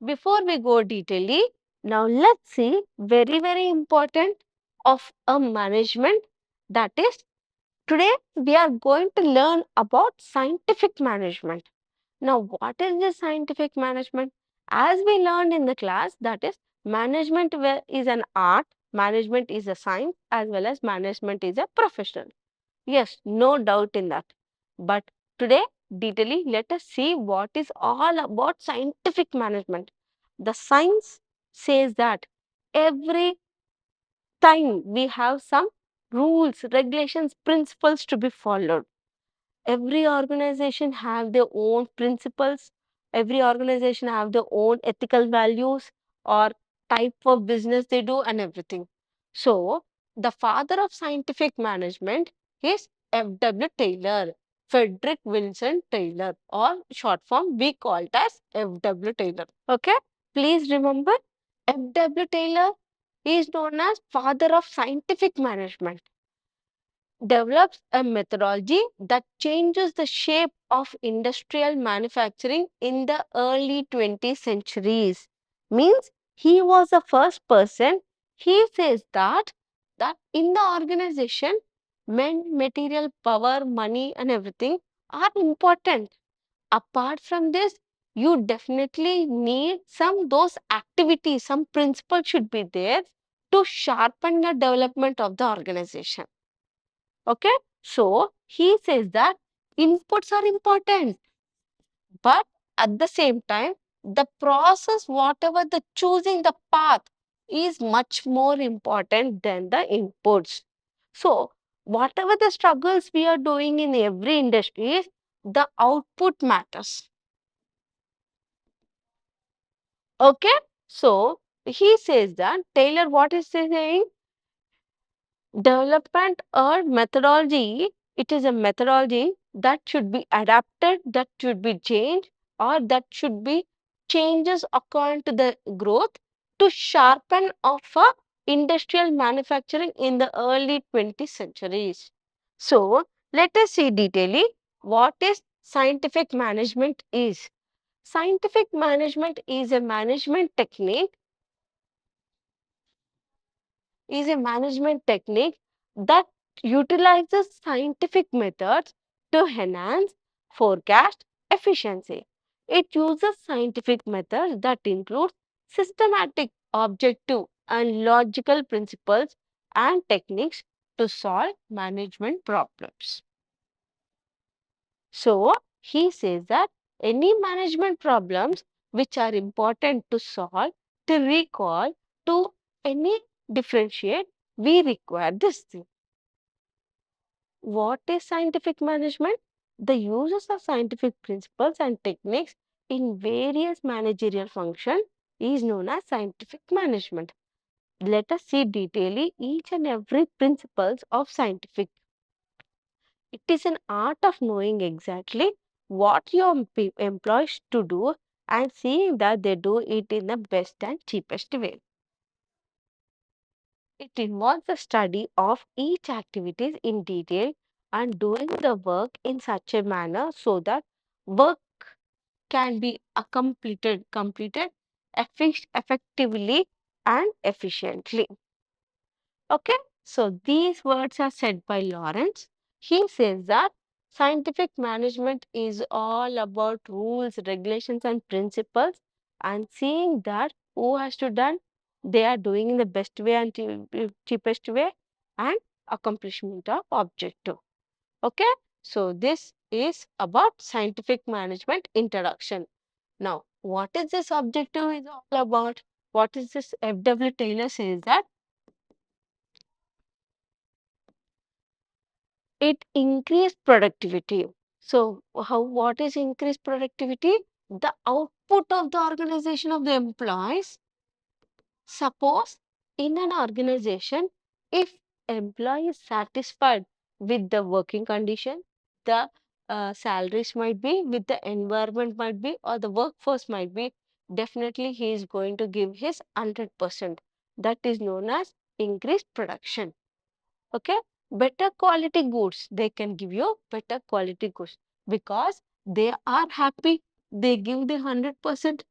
before we go detailedly, now let's see very important of a management, that is, today we are going to learn about scientific management. Now, what is this scientific management? As we learned in the class, that is, management is an art, management is a science, as well as management is a profession. Yes, no doubt in that. But today, detailedly, let us see what is all about scientific management. The science says that every time we have some rules, regulations, principles to be followed. Every organization have their own principles. Every organization have their own ethical values or type of business they do and everything. So the father of scientific management is F.W. Taylor, Frederick Winston Taylor, or short form we call it as F.W. Taylor. Okay, please remember, F.W. Taylor is known as father of scientific management, develops a methodology that changes the shape of industrial manufacturing in the early 20th centuries. Means he was the first person. He says that in the organization, men, material, power, money and everything are important. Apart from this, you definitely need some those activities, some principles should be there to sharpen the development of the organization. Okay, so he says that inputs are important, but at the same time, the process, whatever the choosing the path, is much more important than the inputs. So, whatever the struggles we are doing in every industry, the output matters. Okay, so he says that Taylor, what is he saying? Development or methodology, it is a methodology that should be adapted, that should be changed, or that should be changes according to the growth to sharpen of a industrial manufacturing in the early 20th centuries. So let us see detailedly what is scientific management is. Scientific management is a management technique that utilizes scientific methods to enhance forecast efficiency. It uses scientific methods that include systematic, objective, and logical principles and techniques to solve management problems. So, he says that any management problems which are important to solve, to recall, to any differentiate, we require this thing. What is scientific management? The uses of scientific principles and techniques in various managerial functions is known as scientific management. Let us see detailedly each and every principles of scientific. It is an art of knowing exactly what your employees to do and seeing that they do it in the best and cheapest way. It involves the study of each activities in detail and doing the work in such a manner so that work can be completed effectively and efficiently. Okay, so these words are said by Lawrence. He says that scientific management is all about rules, regulations, and principles, and seeing that who has to done, they are doing in the best way and cheapest way, and accomplishment of objective. Okay, so this is about scientific management introduction. Now, what is this objective is all about? What is this? F.W. Taylor says that it increased productivity. So, what is increased productivity? The output of the organization of the employees. Suppose in an organization, if employee is satisfied with the working condition, the salaries might be, with the environment might be, or the workforce might be, definitely he is going to give his 100%. That is known as increased production. Okay, better quality goods, they can give you better quality goods because they are happy, they give the 100%.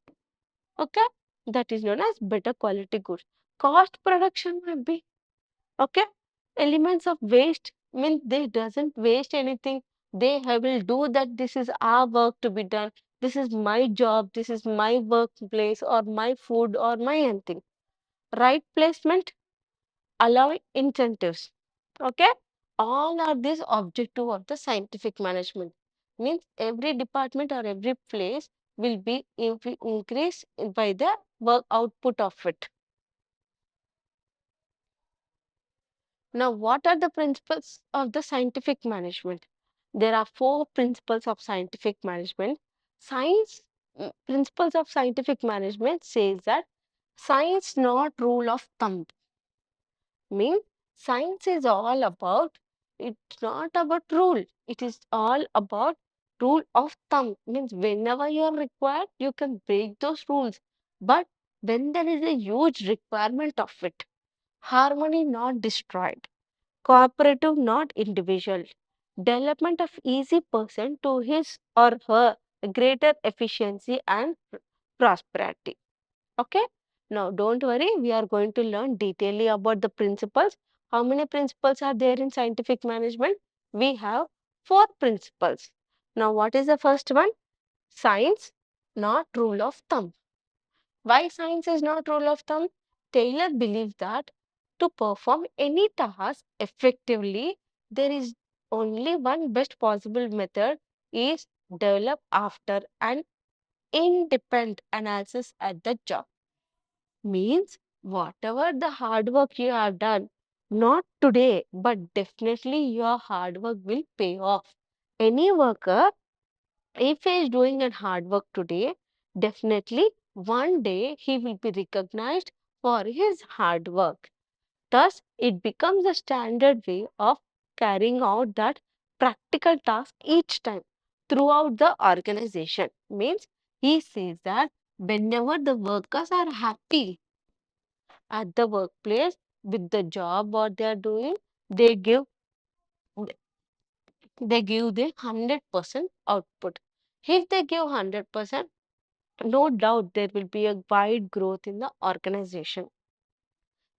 Okay, that is known as better quality goods. Cost production might be, okay, elements of waste means they doesn't waste anything. They will do that. This is our work to be done. This is my job. This is my workplace or my food or my anything. Right placement, allowing incentives. Okay, all are this objective of the scientific management. Means every department or every place will be increased by the work output of it. Now, what are the principles of the scientific management? There are four principles of scientific management. Science principles of scientific management says that science not rule of thumb. Means science is all about, it's not about rule. It is all about rule of thumb. Means whenever you are required, you can break those rules. But when there is a huge requirement of it, harmony not destroyed, cooperative, not individual. Development of easy person to his or her greater efficiency and prosperity. Okay. Now, don't worry, we are going to learn detailedly about the principles. How many principles are there in scientific management? We have four principles. Now, what is the first one? Science, not rule of thumb. Why science is not rule of thumb? Taylor believes that to perform any task effectively, there is only one best possible method is develop after an independent analysis at the job. Means whatever the hard work you have done, not today, but definitely your hard work will pay off. Any worker, if he is doing a hard work today, definitely one day he will be recognized for his hard work. Thus, it becomes a standard way of carrying out that practical task each time throughout the organization. Means he says that whenever the workers are happy at the workplace with the job what they are doing, they give the 100% output. If they give 100%, no doubt there will be a wide growth in the organization.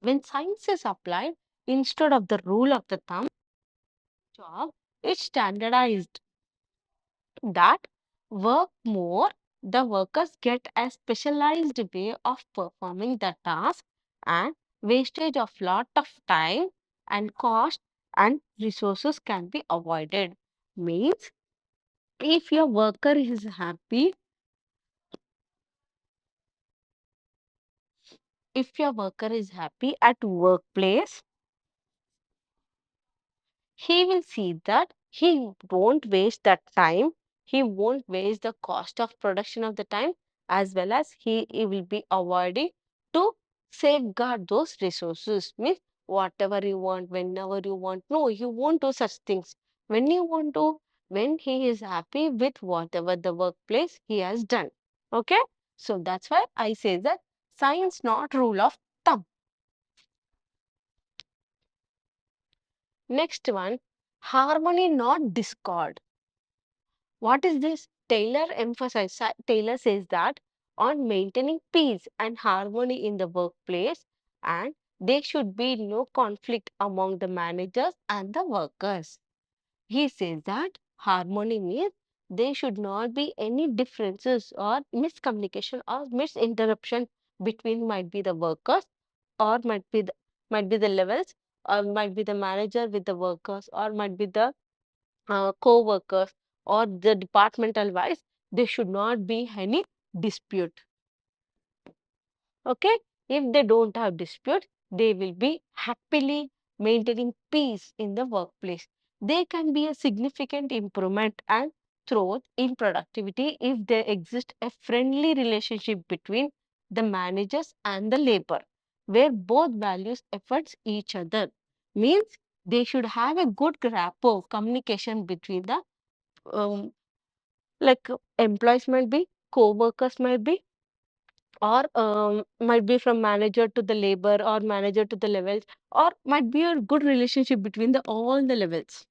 When science is applied instead of the rule of the thumb, job is standardized. That work more, the workers get a specialized way of performing the task, and wastage of lot of time and cost and resources can be avoided. Means if your worker is happy, if your worker is happy at workplace, he will see that he won't waste that time, he won't waste the cost of production of the time, as well as he will be avoiding to safeguard those resources. Means whatever you want, whenever you want, no, you won't do such things. When you want to, when he is happy with whatever the workplace he has done. Okay, so that's why I say that science not rule of thumb. Next one, harmony not discord. What is this? Taylor says that on maintaining peace and harmony in the workplace, and there should be no conflict among the managers and the workers. He says that harmony means there should not be any differences or miscommunication or misinterruption between might be the workers or might be the levels or might be the manager with the workers or might be the co-workers or the departmental wise, there should not be any dispute. Okay, if they don't have dispute, they will be happily maintaining peace in the workplace. There can be a significant improvement and growth in productivity if there exists a friendly relationship between the managers and the labor, where both values efforts each other. Means they should have a good rapport communication between the um, like employees might be, co-workers might be, or might be from manager to the labor or manager to the levels, or might be a good relationship between the all the levels.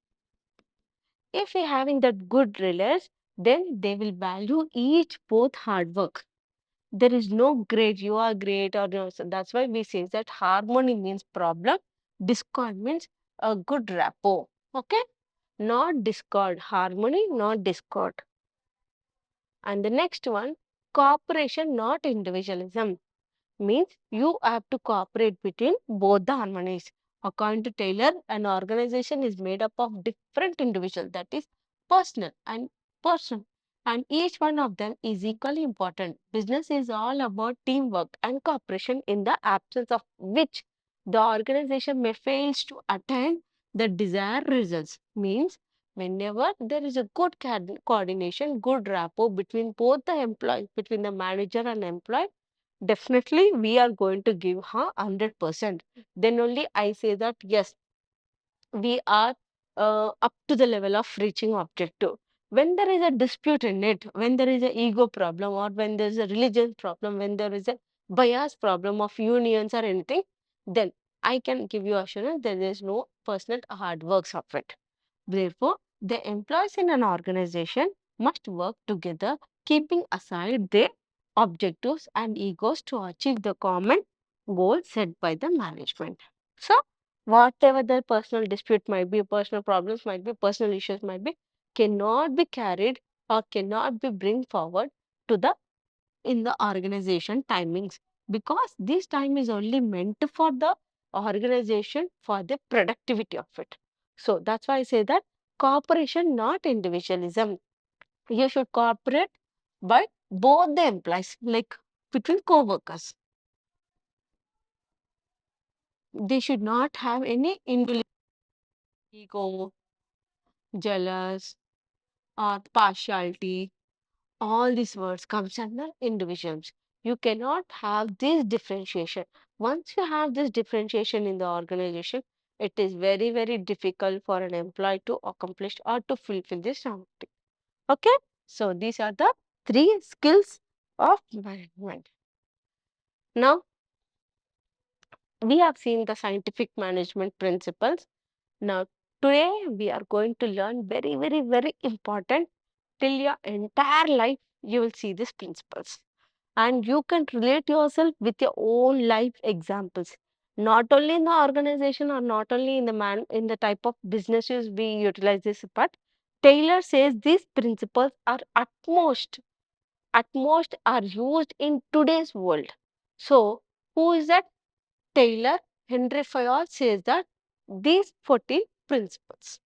If we having that good relation, then they will value each both hard work. There is no great, you are great or no. So that's why we say that harmony means problem, discord means a good rapport. Okay, not discord, harmony, not discord. And the next one, cooperation, not individualism, means you have to cooperate between both the harmonies. According to Taylor, an organization is made up of different individuals, that is personal and person, and each one of them is equally important. Business is all about teamwork and cooperation, in the absence of which the organization may fail to attain the desired results. Means whenever there is a good coordination, good rapport between both the employees, between the manager and employee, definitely we are going to give her 100%. Then only I say that yes, we are up to the level of reaching objective. When there is a dispute in it, when there is a ego problem, or when there is a religious problem, when there is a bias problem of unions or anything, then I can give you assurance there is no personal hard works of it. Therefore, the employees in an organization must work together, keeping aside their objectives and egos to achieve the common goal set by the management. So, whatever the personal dispute might be, personal problems might be, personal issues might be, cannot be carried or cannot be bring forward to the in the organization timings, because this time is only meant for the organization for the productivity of it. So that's why I say that cooperation, not individualism. You should cooperate by both the employees, like between co-workers. They should not have any individual ego, jealous, or partiality. All these words comes under individuals. You cannot have this differentiation. Once you have this differentiation in the organization, it is very, very difficult for an employee to accomplish or to fulfill this something. Okay, so these are the three skills of management. Now we have seen the scientific management principles. Now today we are going to learn very, very, very important. Till your entire life you will see these principles, and you can relate yourself with your own life examples, not only in the organization or not only in the in the type of businesses we utilize this, but Taylor says these principles are at most are used in today's world. So who is that? Taylor. Henry Fayol says that these 14 principles.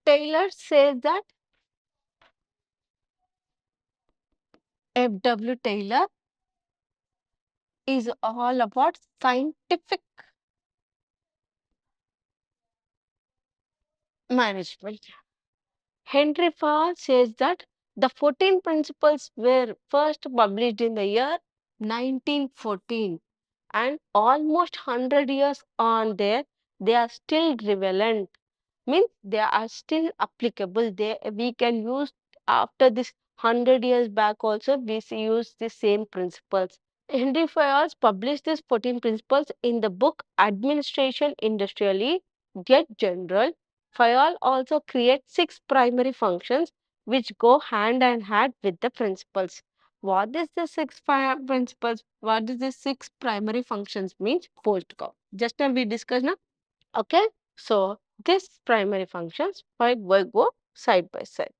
Taylor says that F.W. Taylor is all about scientific management. Henry Fayol says that the 14 principles were first published in the year 1914, and almost 100 years on there, they are still relevant. Means they are still applicable. We can use after this 100 years back also, use the same principles. Henry Fayol published these 14 principles in the book Administration Industrially, Get General. Fayol also creates 6 primary functions which go hand in hand with the principles. What is the principles? What is the 6 primary functions means? Post go. Just now we discussed now. Okay. So these primary functions, 5 will go side by side.